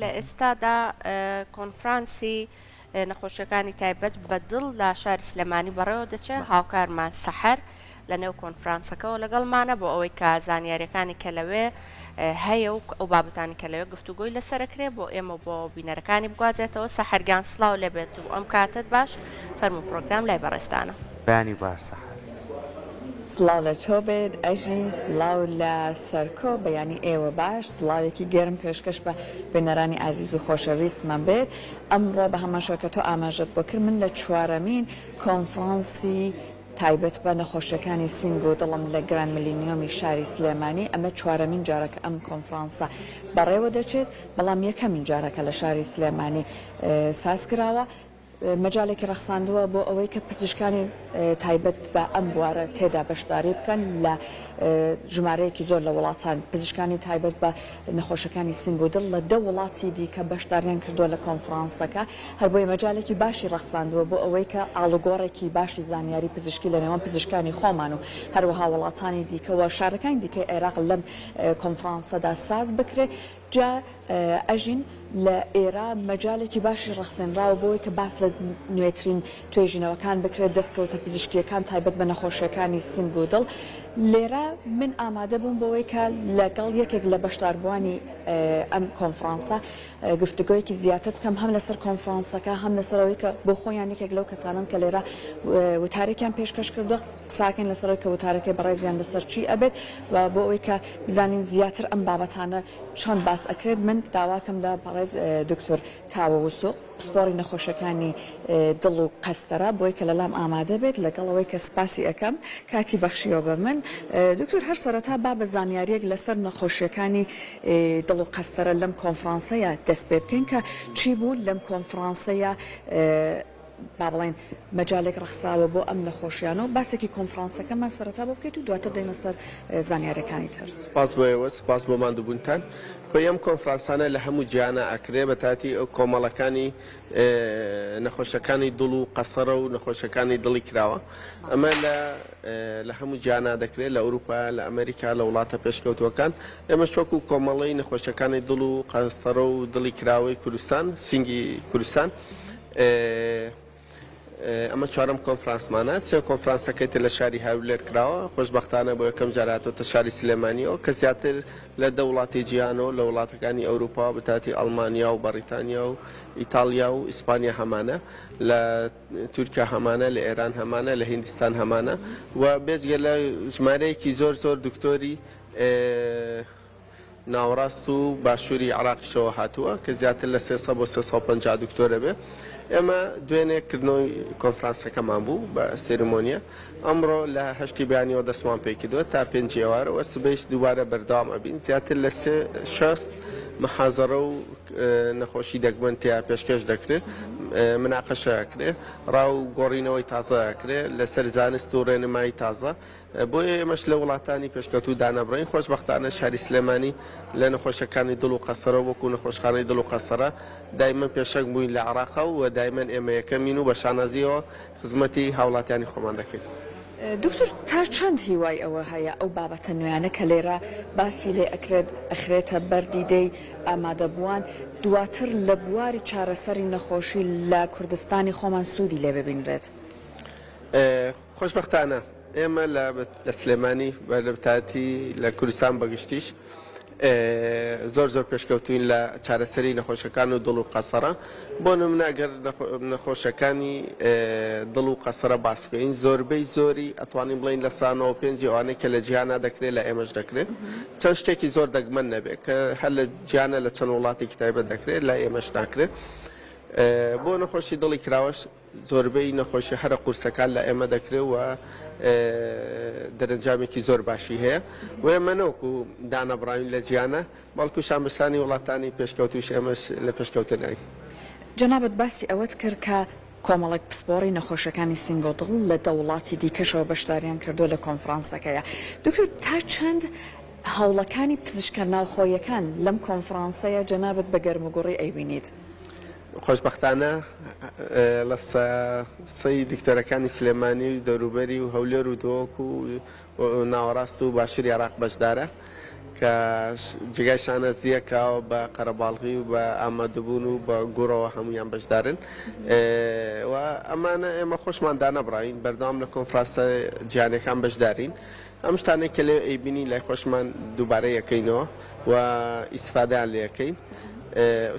لە ئێستادا کۆنفرانسی نەخۆشیەکانی تایبەت بەدڵ لە شاری سلێمانی بەڕێوە دەچێت هاوکارمان سەحەر لە نێو کۆنفرانسەکەەوە لەگەڵمانە بۆ ئەوەی کە زانیاریەکانی کە لەوێ هەیە و ئەو بابەتانی کە لەوێ گفتوگۆی لەسەرکرێ بۆ ئێمە بۆ بینەرەکانی بگوازێتەوە سەحەرگیان سڵاو لێبێت و ئەم کاتت باش فەرمو پرۆگرام لای بەڕێستانە بانی باش سەحەر سڵاو لە تۆ بێت ئەژی سڵاو لە سەرکۆ بەیانی ئێوە باش سڵاوێکی گەرم پێشکەش بە بێنەرانی ئازیز و خۆشەویستمان بێت ئەمڕۆ بە هەماشە کە تۆ ئاماژت بۆ کرد من لە چوارەمین کۆنفرانسی تایبەت بە نەخۆشیەکانی سنگ و دڵم لە گران ملیۆمی شاری سلێمانی ئەمە چوارەمین جارەکە ئەم کۆنفرانسە بەڕێوە دەچێت بەڵام یەکەمین جارەکە لە شاری سلێمانی سازکراوە مەجالێکی ڕەخساندووە بۆ ئەوەی کە پزیشکانی تایبەت بە ئەم بوارە تێدا بەشداری بکەن لە ژمارەیەکی زۆر لە وڵاتان پزیشکانی تایبەت بە نەخۆشەکانی سنگ و دڵ لە 10 وڵاتی دیکە بەشداریان کردووە لە کۆنفرانسەکە هەر بۆی مەجالێکی باشی ڕەخساندووە بۆ ئەوەی کە ئاڵوگۆڕێکی باشی زانیاری پزیشکی لە نێوان پزیشکانی خۆمان و هەروەها وڵاتانی دیکەوە شارەکانی دیکەی عێراق لەم کۆنفرانسەدا ساز بکرێ جا ئەژین لە ئێرە مەجالێکی باشی ڕەخسێنراوە بۆی کە باس لە نوێترین توێژینەوەکان بکرێت دەستکەوتە پزیشکیەکان تایبەت بە نەخۆشیەکانی سنگ و دڵ لێرە من ئامادە بووم بۆەوەی کە لەگەڵ یەکێک لە بەشداربووانی ئەم کۆنفرانسە گفتگۆیەکی زیاتر بکەم هەم لەسەر کۆنفرانسەکە هەم لەسەرەوەی کە بۆ خۆیان یەکێک لەو کەسانن کە لێرە وتارێکیان پێشکەش کردووە قساکەین لەسەرەوەی کە وتارەکەی بەڕێزیان لەسەر چی ئەبێت و بۆ ئەوەی کە بزانین زیاتر ئەم بابەتانە چۆن باس ئەکرێت من داواکەمدا بەڕێز دکتۆر کاوە وسوق پسپۆڕی نەخۆشەکانی دڵ و قەستەرە بۆی کە لەلام ئامادە بێت لەگەڵەوەی کە سپاسی ئەەکەم کاتی بەخشیەوە بە من دکتۆر هەر سەرەتا با بە زانیاریەک لەسەر نەخۆشیەکانی دڵ و قەستەرە لەم کۆنفرانسەیە دەست پێ بکەین کە چی بوو لەم کۆنفرانسەیە با بڵێن مەجالێک ڕەخساوە بۆ ئەم نەخۆشیانە و باسێکی کۆنفرانسەکەمان سەرەتا بۆ بکەیت و دواتر دێنە سەر زانیاریەکانی تر سپاس بۆەوە سپاس بۆ مادووبوونتان خۆی ئەم کۆنفرانسانە لە هەموو جیانە ئەکرێ بە تاتی ئەو کۆمەڵەکانی نەخۆشەکانی دڵ و قەسەرە و نەخۆشەکانی دڵی کراوە ئەمە لە هەموو جیانە دەکرێت لە ئەوروپا لە ئەمریکا لە وڵاتە پێشکەوتوەکان ئێمە شۆک و کۆمەڵی نەخۆشەکانی دڵ و قەستەرە و دڵی کراوەی کوردستان سینگی کوردستان ئەمە چوارەم کۆنفرانسمانە سێ کۆنفرانسەکەیتە لە شاری هاولێر کراوە خۆشبەختانە بۆ یەکەم جاراتۆتە شاری سلێمانیەوە کە زیاتر لە 10 وڵاتی جیهانەوە لە وڵاتەکانی ئەوروپا بەتاتی ئەڵمانیا و بەریتانیا و ئیتالیا و ئیسپانیا هەمانە لە تورکیا هەمانە لە ئێران هەمانە لە هیندستان هەمانە و بێجگە لە ژمارەیەکی زۆر دکتۆری ناوەڕاست و باشووری عراقیشەوە هاتووە کە زیاتر لە 300 بۆ 350 دکتۆرە بێ ئێمە دوێنێکردنەوەی کۆنفرانسەکەمان بوو بە سێرمۆنیە ئەمڕۆ لە هەشتی بیانیەوە دەستمان پێ کردووە تا 5 ئێوارەوە سبەیش دووبارە بەردەوام ئەبین زیاتر لە 6 محازەرە و نەخۆشی دەگمنتیا پێشکەش دەکرێت مناقەشە ئەکرێ ڕاو گۆڕینەوەی تازە ئەکرێ لەسەر زانست و ڕێنمایی تازە بۆیە ئێمەش لە وڵاتانی پێشکەوتوو دانەبڕین خۆشبەختانە شاری سلێمانی لە نەخۆشەکانی دڵ و قەسەرە وەکو نەخۆشخانەی دڵ و قەسەرە دایمەن پێشەک بووین لە عێراقا و دایمەن ئێمە یەکەمین و بە شانازیەوە خزمەتی هاوڵاتیانی خۆمان دەکەین. دکتۆر تا چەند هیوای ئەوە هەیە ئەو بابەتە نوێیانە کە لێرە باسی لێ ئەخرێتە بەردیدەی ئامادەبووان دواتر لە بواری چارەسەری نەخۆشی لە کوردستانی خۆمان سوودی لێ ببینرێت خۆشبەختانە ئێمە لە سلێمانی بەرەبتاتی لە کوردستان بەگشتیش زۆر پێشکەوتوین لە چارەسەری نەخۆشەکان و دڵ و قەسەرە بۆ نمونە ئەگەر نەخۆشەکانی دڵ و قەسەرە باس بکەین زۆربەی زۆری ئەتوانین بڵین لە سانەوە 5 ئەوانەی کە لە جیهانە دەکرێت لە ئێمەش دەکرێت چەند شتێکی زۆر دەگمەن نەبێت کە هەر لە جیهانە لە چەند وڵاتێکی تایبەت دەکرێت لە ئێمەش ناکرێت بۆ نەخۆشی دڵی کراوەش زۆربەی نەخۆشی هەرە قورسەکان لە ئێمە دەکرێت و دەرەنجامێکی زۆر باشی هەیە و ئێمە نەوەکو دانەبڕاوین لە جیهانە بەڵکو شانبەسانی وڵاتانی پێشکەوتوش ئێمەش لە پێشکەوتنایی جەنابەت باسی ئەوەت کرد کە کۆمەڵێک پسپۆڕی نەخۆشەکانی سنگ و دڵ لە 10 وڵاتی دیکەشەوە بەشداریان کردو لە کۆنفرانسەکەیە دکتۆر تا چەند هەوڵەکانی پزیشکە ناوخۆیەکان لەم کۆنفرانسەیە جەنابەت بە گەرموگوڕی ئەیبینیت خۆشبەختانە لە سەی دکتۆرەکانی سلێمانی و دەوروبەری و هەولێر و دۆک و ناوەڕاست و باشووری عێراق بەشدارە کە جگای شانەزیەکەوە بە قەرەباڵغی و بە ئامادەبوون و بە گۆڕەوە هەمویان بەشدارن و ئەمانە ئێمە خۆشمان دانەبڕین بەردەوام لە کۆنفرانسە جیهانیەکان بەشدارین ئەم شتانێک کە لێ ئەیبینی لای خۆشمان دووبارە یەکەینەوە و ئیسفادەیان لێ یەکەین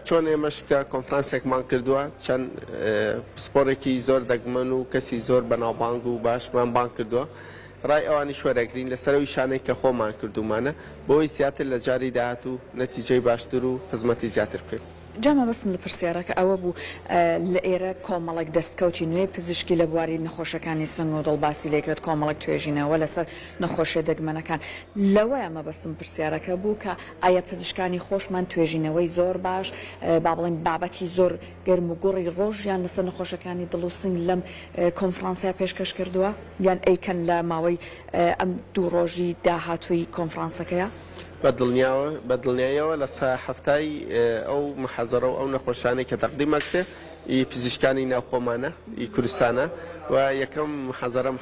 چۆن ئێمەش کە کۆنفرانسێکمان کردووە چەند پسپۆرێکی زۆر دەگمەن و کەسی زۆر بەناوبانگ و باشمان بان کردووە ڕای ئەوانی شوەرەگرین لەسەرەوەی شانێک کە خۆمان کردومانە بۆی زیاتر لە جاری داهات و نەتیجەی باشتر و خزمەتی زیاتر بکەین. جامە بەستم لە پرسیارەکە ئەوە بوو لە ئێرە کۆمەڵک دەستکەوتی نوێی پزیشکی لە بواری نەخۆشەکانی سنگ و دڵباسی لێکرێت کۆمەڵک توێژینەوە لەسەر نەخۆشیە دەگمەنەکان لەوەیە مەبەستم پرسیارەکە بوو کە ئایا پزیشکانی خۆشمان توێژینەوەی زۆر باش با بڵێن بابەتی زۆر گەرم و گوڕی ڕۆژیان لەسەر نەخۆشەکانی دڵ و سنگ لەم کۆنفرانسیا پێشکەش کردووە یان ئەیکەن لە ماوەی ئەم دوو ڕۆژی داهاتووی کۆنفرانسەکەیە؟ بەدڵنیایەوە لە هەفتای ئەو محەزەرە و ئەو نەخۆشانەی کە تەقدیمەکرێ پزیشکانی ناوخۆمانە کوردستانە و یەکەم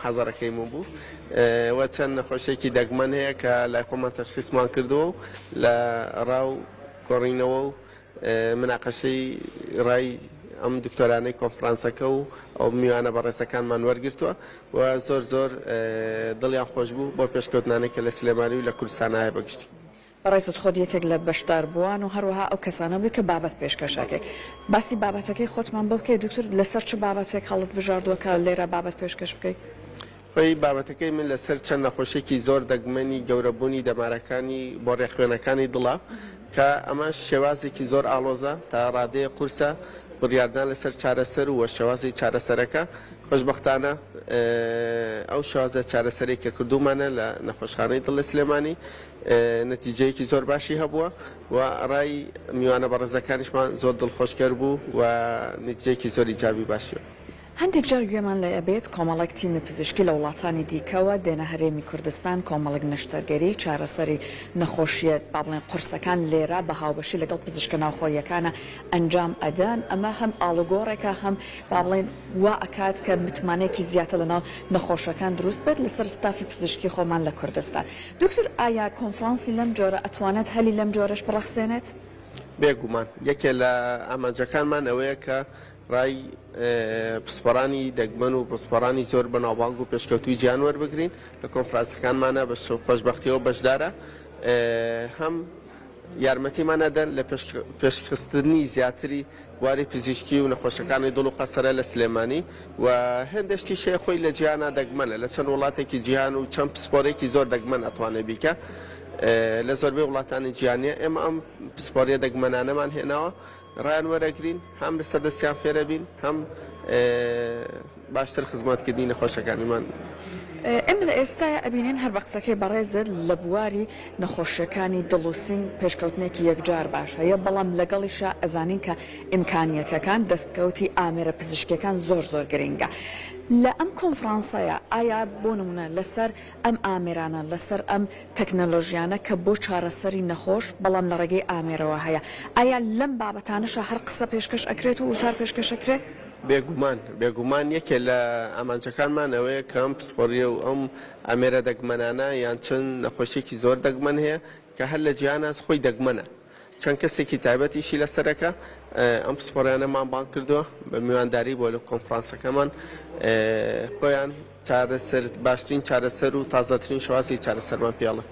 حەزەرەکەیمون بوو و چەند نەخۆشێکی دەگمەن هەیە کە لای خۆمان تەشخیصمان کردووە و لە ڕاو گۆڕینەوە و مناقەشەی ڕای ئەم دکتۆرانەی کۆنفرانسەکە و ئەو میوانە بەڕێزەکانمان وەرگرتووە و زۆر دڵیان خۆش بوو بۆ پێشکەوتنانێک کە لە سلێمانی و لە کوردستانە بەگشتی. بەڕێزت خۆت یەکێک لە بەشدار بووان و هەروەها ئەو کەسانە بووی کە بابەت پێشکەشەکەی باسی بابەتەکەی خۆتمان بۆ بکەی دکتۆر لەسەر چه بابەتێک هەڵت بژاردووە کە لێرە بابەت پێشکەش بکەیت؟ خۆی بابەتەکەی من لەسەر چەند نەخۆشێکی زۆر دەگمەنی گەورەبوونی دەمارەکانی بۆ ڕێخوێنەکانی دڵە کە ئەمە شێوازێکی زۆر ئاڵۆزە تا ڕادەیە قورسە بڕیاردان لەسەر چارەسەر و شێوازی چارەسەرەکە خۆشبەختانە ئەو شێوازە چارەسەرێک کە کردومانە لە نەخۆشخانەی دڵ لە سلێمانی نەتیجەیەکی زۆر باشی هەبووە و ڕای میوانە بەڕێزەکانیشمان زۆر دڵخۆشکەر بوو و نەتیجەیەکی زۆری جابی باشیەوە. هەندێک جار گوێمان لە ئەبێت کۆمەڵک تیمی پزیشکی لە وڵاتانی دیکەوە دێنە هەرێمی کوردستان کۆمەڵک نەشتەرگەری چارەسەری نەخۆشیەت با بڵێن قورسەکان لێرە بە هاوبەشی لەگەڵ پزیشکە ناوخۆیەکانە ئەنجام ئەدەن ئەمە هەم ئاڵوگۆڕێکە هەم با بڵێن وا ئەکات کە متمانێکی زیاتر لەناو نەخۆشەکان دروست بێت لەسەر ستافی پزیشکی خۆمان لە کوردستان. دکتۆر ئایا کۆنفرانسی لەم جۆرە ئەتوانێت هەلی لەم جۆرەش بڕەخسێنێت؟ بێگومان یەکێ لە ئامانجەکانمان ئەوەیە کە ڕای پسپۆرانی دەگمەن و پسپۆرانی زۆر بەناوبانگ و پێشکەوتوی گیان وەربگرین لە کۆنفرانسەکانمانە بە خۆشبەختیەوە بەشدارە هەم یارمەتیمانەدەن لە پێشخستنی زیاتری واری پزیشکی و نەخۆشەکانی دڵ و قەسەرە لە سلێمانی و هەندێشتی شێ خۆی لە جیهانە دەگمەنە لە چەند وڵاتێکی جیهان و چەند پسپۆرێکی زۆر دەگمەن ئەتوانێت بیکە لە زۆربەی وڵاتانی جیهانیە ئێمە ئەم پسپۆریە دەگمەنانەمان هێناوە ڕایان وەرەگرین هەم لە سەردەستیان فێرە بین هەم باشتر خزمەتکردنی نەخۆشەکانیمان. ئێمە لە ئێستاە ئەبینێن هەر بە قسەکەی بەڕێزت لە بواری نەخۆشیەکانی دڵ و سنگ پێشکەوتنێکی یەکجار باش هەیە بەڵام لەگەڵیشە ئەزانین کە ئیمکانیەتەکان دەستکەوتی ئامێرە پزیشکەکان زۆر گرنگە. لە ئەم کۆنفرانسایە ئایا بۆ نمونە لەسەر ئەم ئامێرانە لەسەر ئەم تەکنەلۆژیانە کە بۆ چارەسەری نەخۆش بەڵام لە ڕێگەی ئامێرەوە هەیە ئایا لەم بابەتانەشە هەر قسە پێشکەش ئەکرێت و وتار پێشکەشەکرێت؟ بێگومان یەکێ لە ئامانجەکانمان ئەوەیە کە ئەم پسپۆریە و ئەم ئامێرە دەگمەنانە یان چەند نەخۆشیێکی زۆر دەگمەن هەیە کە هەر لە جیهانە خۆی دەگمەنە چەند کەسێکی تایبەتیشی لەسەرەکە ئەم پسپۆریانەمان بان کردووە بە میوانداری بۆ لە کۆنفرانسەکەمان خۆیان باشترین چارەسەر و تازەترین شێوازی چارەسەرمان پێڵە.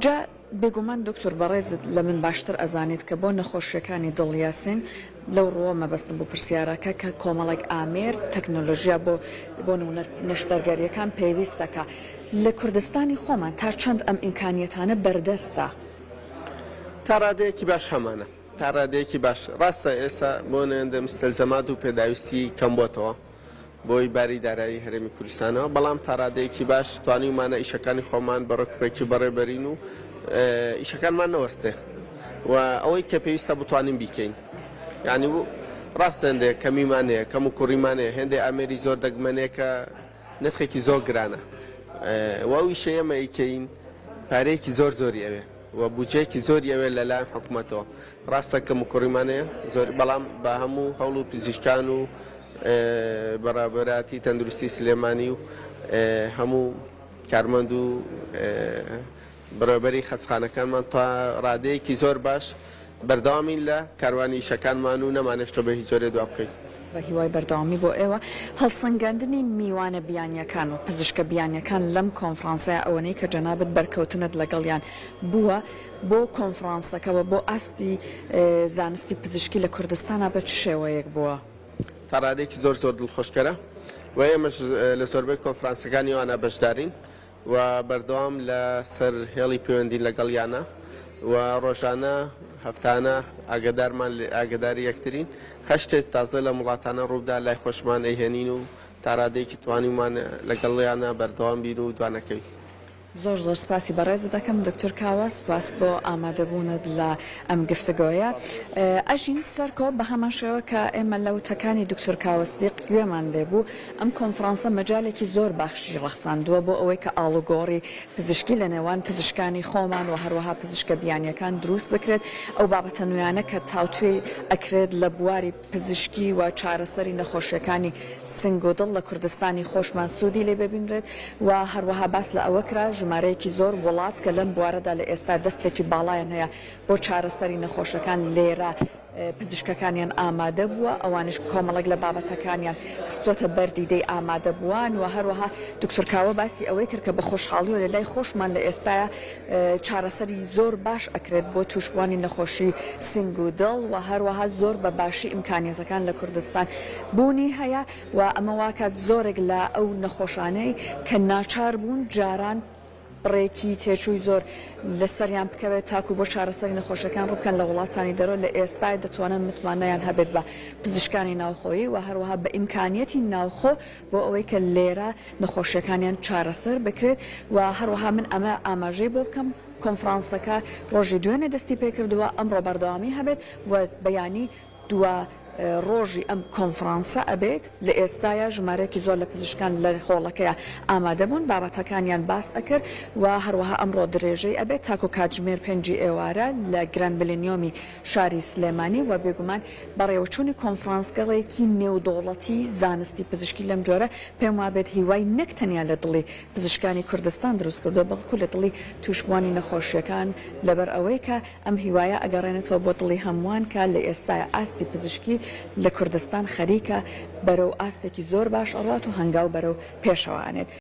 جا بێگومان دکتۆر بەڕێزت لە من باشتر ئەزانیت کە بۆ نەخۆشیەکانی دڵیاسین لەو ڕۆوە مەبەستم بۆ پرسیارەکە کە کۆمەڵێک ئامێر تەکنۆلۆژیا بۆ نەشتەرگەریەکان پێویستەکە لە کوردستانی خۆمان تا چەند ئەم ئیمکانیەتانە بەردەستە؟ تا ڕادەیەکی باش هەمانە تا ڕادەیەکی باش ڕاستە ئێستا بۆ نێندە مستەلزەمات و پێداویستی کەم بۆتەوە بۆی باری دارایی هەرێمی کوردستانەوە بەڵام تا ڕادەیەکی باش توانیمانە ئیشەکانی خۆمان بە ڕێکوپێکی بەڕێبەرین و ئیشەکانمان نەوەستێ و ئەوەی کە پێویستە بتوانین بیکەین یعنی ڕاستە هەندێک کەمیمانەیە کەم و کوڕیمانەیە هێندێک ئامێری زۆر دەگمەنەیە کە نرخێکی زۆر گرانە و ئەویشە ئێمە ئیکەین پارەیەکی زۆری ئەوێ و بودجەیەکی زۆری ئەوێ لەلایەن حکوومەتەوە ڕاستە کەم و کوڕیمانەیە زۆر بەڵام بە هەموو هەوڵ و پزیشکان و بەڕابەراتی تەندروستی سلێمانی و هەموو کارمەند و بەڕێوەبەری خەستخانەکانمان تا ڕادەیەکی زۆر باش بەردەوامین لە کاروانی ئیشەکانمان و نەمانێشتۆ بە هیچ جۆرێ دوا بکەین. بە هیوای بەردەوامی بۆ ئێوە هەڵسەنگاندنی میوانە بیانیەکان و پزیشکە بیانیەکان لەم کۆنفرانسە ئەوەنەی کە جەنابەت بەرکەوتنت لەگەڵیان بووە بۆ کۆنفرانسەکەەوە بۆ ئاستی زانستی پزیشکی لە کوردستانە بە چ شێوەیەک بووە؟ تا ڕادێکی زۆر زۆر دڵخۆشکەرە و ئێمەش لە زۆربەی کۆنفرانسەکانی وانە بەشدارین و بەردەوام لە سەر هێڵی پەیوەندی لەگەڵیانە و ڕۆژانە هەفتانە ئاگدارمان ئاگداری یەکترین هەشتێک تازە لە وڵاتانە ڕوودا لای خۆشمان ئەیهێنین و تا ڕادێکی توانیمان لەگەڵیانە بەردەوام بین و دوانەکەوی. زۆر زۆر سپاسی بەڕێز دەکەم دکتۆر کاوە سپاس بۆ ئامادەبوونت لە ئەم گفتگۆیە. ئەژین سەرکۆ بە هەمان شێوە کە ئێمە لە وتەکانی دکتۆر کاوە سدیق گوێمان لێبوو ئەم کۆنفرانسە مەجالێکی زۆر باشی ڕەخساندووە بۆ ئەوەی کە ئاڵوگۆڕی پزیشکی لە نێوان پزیشکانی خۆمان و هەروەها پزیشکە بیانیەکان دروست بکرێت ئەو بابەتە نوێیانە کە تاوتوێ ئەکرێت لە بواری پزیشکی و چارەسەری نەخۆشیەکانی سنگ و دڵ لە کوردستانی خۆشمان سوودی لێ ببینرێت و هەروەها باس لە ئەوە کرا ژمارەیەکی زۆر وڵات کە لەم بوارەدا لە ئێستا دەستێکی باڵایان هەیە بۆ چارەسەری نەخۆشەکان لێرە پزیشکەکانیان ئامادە بووە ئەوانش کۆمەڵک لە بابەتەکانیان خستۆتە بەردیدەی ئامادە بووان و هەروەها دکتۆر کاوە باسی ئەوەی کرد کە بە خۆشحاڵیەوە لە لای خۆشمان لە ئێستاە چارەسەری زۆر باش ئەکرێت بۆ توشبوانی نەخۆشی سنگ و دڵ و هەروەها زۆر بە باشی ئیمکانیەتەکان لە کوردستان بوونی هەیە و ئەمە واکات زۆرێک لە ئەو نەخۆشانەی کە ناچار بوون جاران بڕێکی تێچووی زۆر لەسەریان بکەوێت تاکو بۆ چارەسەری نەخۆشەکان ڕووکەن لە وڵاتانی دەرۆ لە ئێستای دەتوانن متمانەیان هەبێت بە پزیشکانی ناوخۆیی و هەروەها بە ئیمکانیەتی ناوخۆ بۆ ئەوەی کە لێرە نەخۆشیەکانیان چارەسەر بکرێت و هەروەها من ئەمە ئاماژەی بۆ بکەم کۆنفرانسەکە ڕۆژی دوێنێ دەستی پێکردووە ئەمڕۆ بەردەوامی هەبێت و بەیانی دووە ڕۆژی ئەم کۆنفرانسە ئەبێت لە ئێستاە ژمارەیەکی زۆر لە پزیشکان لە هۆڵەکەیە ئامادەبوون بابەتەکانیان باس ئەکرد و هەروەها ئەمڕۆ درێژەی ئەبێت تاکو کاتژمێر 5 ئێوارە لە گران بلینیۆمی شاری سلێمانی و بێگومان بەڕێوەچوونی کۆنفرانسگەڵێکی نێودوڵەتی زانستی پزیشکی لەم جۆرە پێم وابێت هیوای نەک تەنیا لە دڵی پزیشکانی کوردستان دروست کردو بەڵکو لە دڵی توشبوانی نەخۆشیەکان لەبەر ئەوەی کە ئەم هیوایە ئەگەڕێنێتەوە بۆ دڵی هەمووان کە لە ئێستاە ئاستی پزیشکی لە کوردستان خەریکە بەرەو ئاستێکی زۆر باش ئەڕات و هەنگاو بەرەو پێشەوانێت.